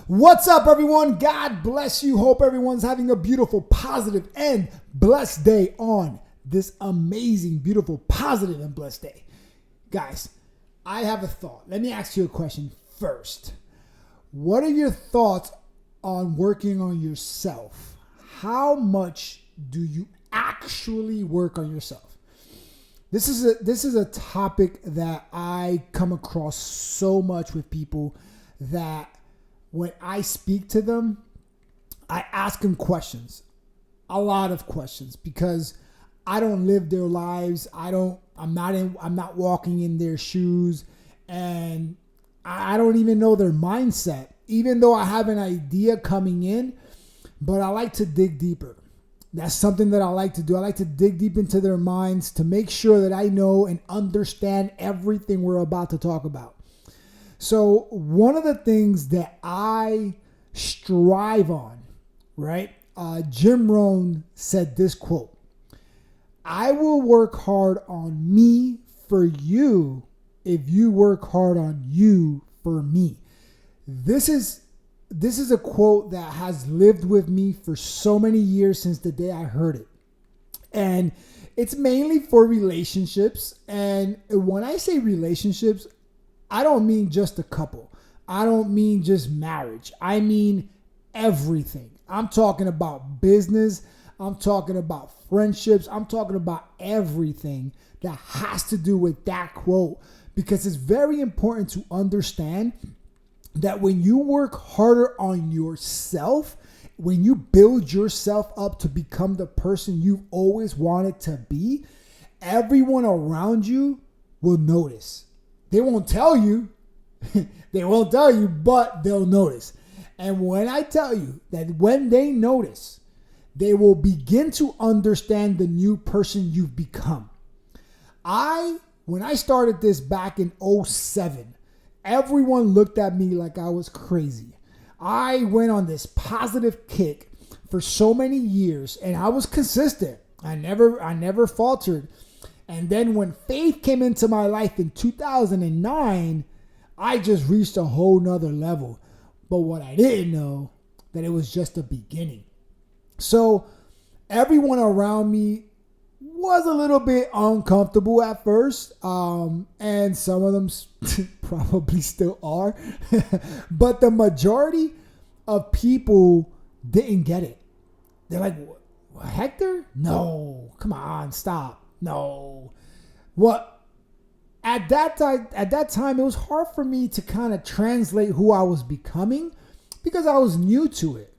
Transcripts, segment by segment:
What's up, everyone? God bless you. Hope everyone's having a beautiful, positive, and blessed day on this amazing, beautiful, positive, and blessed day. Guys, I have a thought. Let me ask you a question first. What are your thoughts on working on yourself? How much do you actually work on yourself? This is a topic that I come across so much with people that when I speak to them, I ask them questions, a lot of questions, because I don't live their lives. I'm not walking in their shoes, and I don't even know their mindset, even though I have an idea coming in, but I like to dig deeper. That's something that I like to do. I like to dig deep into their minds to make sure that I know and understand everything we're about to talk about. So one of the things that I strive on, right? Jim Rohn said this quote: "I will work hard on me for you if you work hard on you for me." This is a quote that has lived with me for so many years since the day I heard it. And it's mainly for relationships. And when I say relationships, I don't mean just a couple. I don't mean just marriage. I mean everything. I'm talking about business. I'm talking about friendships. I'm talking about everything that has to do with that quote, because it's very important to understand that when you work harder on yourself, when you build yourself up to become the person you've always wanted to be, everyone around you will notice. They won't tell you, but they'll notice. And when I tell you that when they notice, they will begin to understand the new person you've become. When I started this back in 2007, everyone looked at me like I was crazy. I went on this positive kick for so many years, and I was consistent. I never faltered. And then when faith came into my life in 2009, I just reached a whole nother level. But what I didn't know, that it was just the beginning. So everyone around me was a little bit uncomfortable at first. And some of them probably still are. But the majority of people didn't get it. They're like, "Hector? No, come on, stop. No." What? At that time, it was hard for me to kind of translate who I was becoming because I was new to it.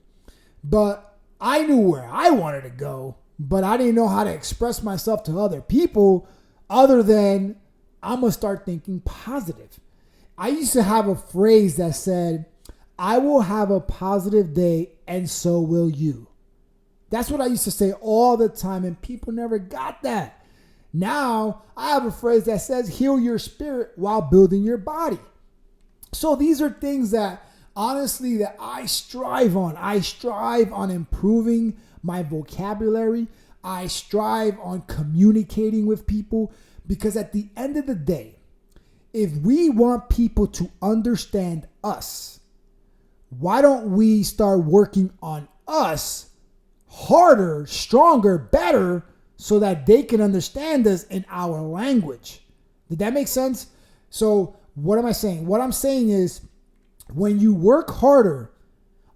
But I knew where I wanted to go, but I didn't know how to express myself to other people other than I'm going to start thinking positive. I used to have a phrase that said, "I will have a positive day and so will you." That's what I used to say all the time, and people never got that. Now, I have a phrase that says, "Heal your spirit while building your body." So these are things that, honestly, that I strive on. I strive on improving my vocabulary. I strive on communicating with people, because at the end of the day, if we want people to understand us, why don't we start working on us harder, stronger, better, so that they can understand us in our language? Did that make sense? So what am I saying? What I'm saying is, when you work harder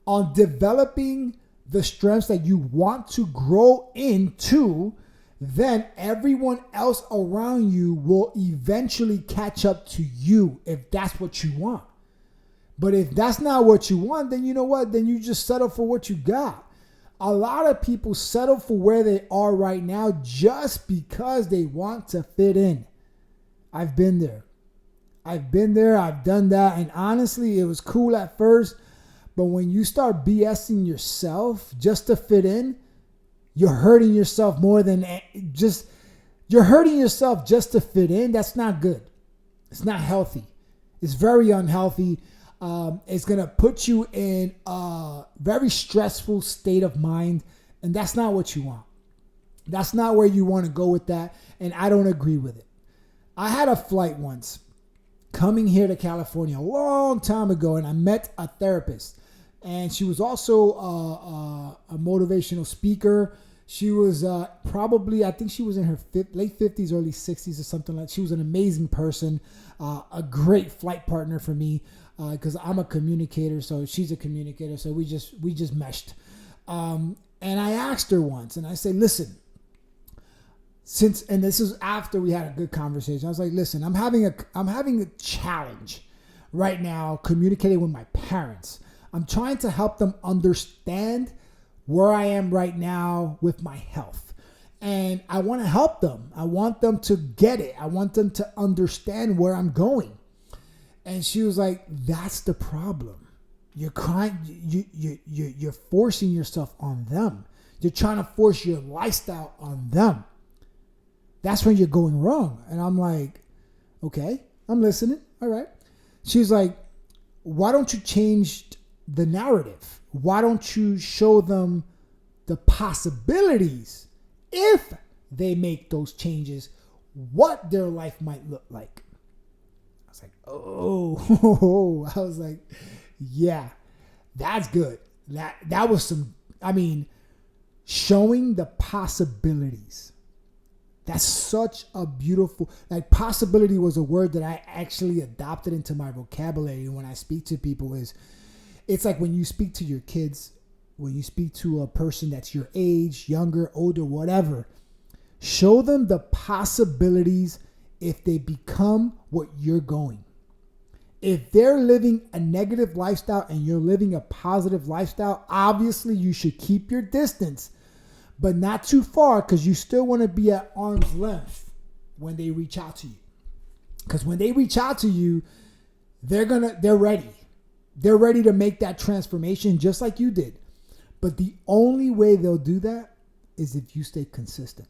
on developing the strengths that you want to grow into, then everyone else around you will eventually catch up to you if that's what you want. But if that's not what you want, then you know what? Then you just settle for what you got. A lot of people settle for where they are right now just because they want to fit in. I've been there. I've done that. And honestly, it was cool at first. But when you start BSing yourself just to fit in, you're hurting yourself you're hurting yourself just to fit in. That's not good. It's not healthy. It's very unhealthy. It's going to put you in a very stressful state of mind. And that's not what you want. That's not where you want to go with that. And I don't agree with it. I had a flight once coming here to California a long time ago, and I met a therapist. And she was also a motivational speaker. She was probably, I think she was in her late 50s, early 60s or something like that. She was an amazing person, a great flight partner for me because I'm a communicator, so she's a communicator. So we just meshed. And I asked her once, and I said, listen, and this is after we had a good conversation. I was like, listen, I'm having a challenge right now communicating with my parents. I'm trying to help them understand where I am right now with my health. And I want to help them. I want them to get it. I want them to understand where I'm going. And she was like, that's the problem. You're you're forcing yourself on them. You're trying to force your lifestyle on them. That's when you're going wrong. And I'm like, okay, I'm listening. All right. She's like, why don't you change the narrative? Why don't you show them the possibilities if they make those changes, what their life might look like? I was like, oh, I was like, yeah, that's good. That was showing the possibilities. That's such a beautiful, possibility was a word that I actually adopted into my vocabulary when I speak to people. It's like when you speak to your kids, when you speak to a person that's your age, younger, older, whatever, show them the possibilities if they become what you're going. If they're living a negative lifestyle and you're living a positive lifestyle, obviously you should keep your distance, but not too far, because you still want to be at arm's length when they reach out to you. Because when they reach out to you, they're ready. They're ready to make that transformation just like you did. But the only way they'll do that is if you stay consistent.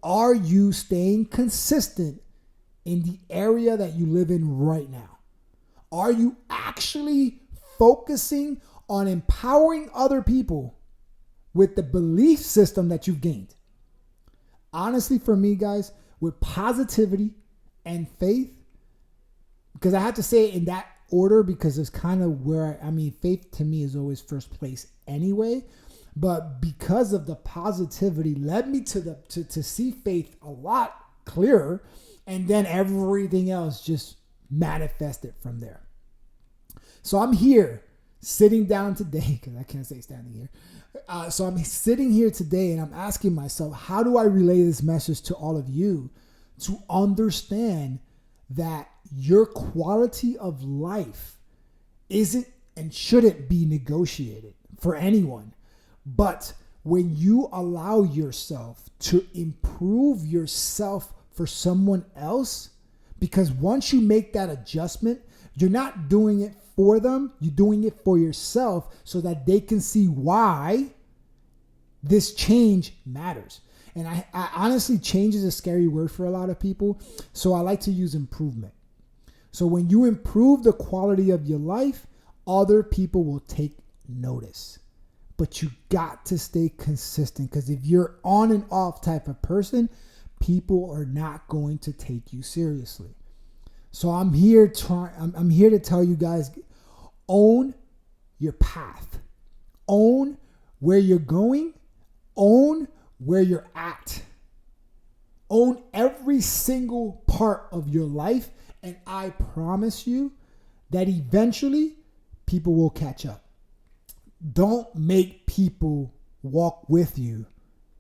Are you staying consistent in the area that you live in right now? Are you actually focusing on empowering other people with the belief system that you've gained? Honestly, for me, guys, with positivity and faith, because I have to say it in that order because it's kind of where, faith to me is always first place anyway. But because of the positivity led me to see faith a lot clearer, and then everything else just manifested from there. So I'm here sitting down today, because I can't say standing here. So I'm sitting here today and I'm asking myself, how do I relay this message to all of you to understand that your quality of life isn't and shouldn't be negotiated for anyone. But when you allow yourself to improve yourself for someone else, because once you make that adjustment, you're not doing it for them, you're doing it for yourself so that they can see why this change matters. And I honestly, change is a scary word for a lot of people, so I like to use improvement. So when you improve the quality of your life, other people will take notice. But you got to stay consistent, because if you're on and off type of person, people are not going to take you seriously. So I'm here to tell you guys, own your path. Own where you're going. Own where you're at. Own every single part of your life, and I promise you that eventually people will catch up. Don't make people walk with you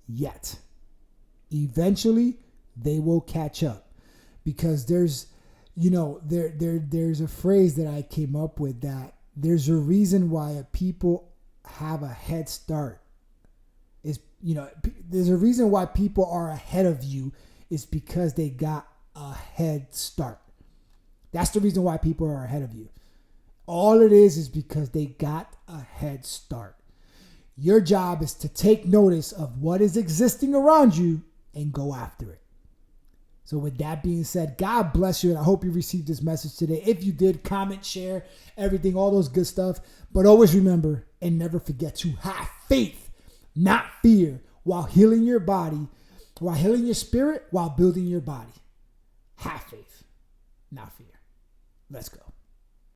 yet. Eventually they will catch up, because there's a phrase that I came up with, that there's a reason why people have a head start. There's a reason why people are ahead of you, is because they got a head start. That's the reason why people are ahead of you. All it is because they got a head start. Your job is to take notice of what is existing around you and go after it. So with that being said, God bless you, and I hope you received this message today. If you did, comment, share, everything, all those good stuff. But always remember and never forget to have faith, not fear, while healing your body, while healing your spirit, while building your body. Have faith, not fear. Let's go.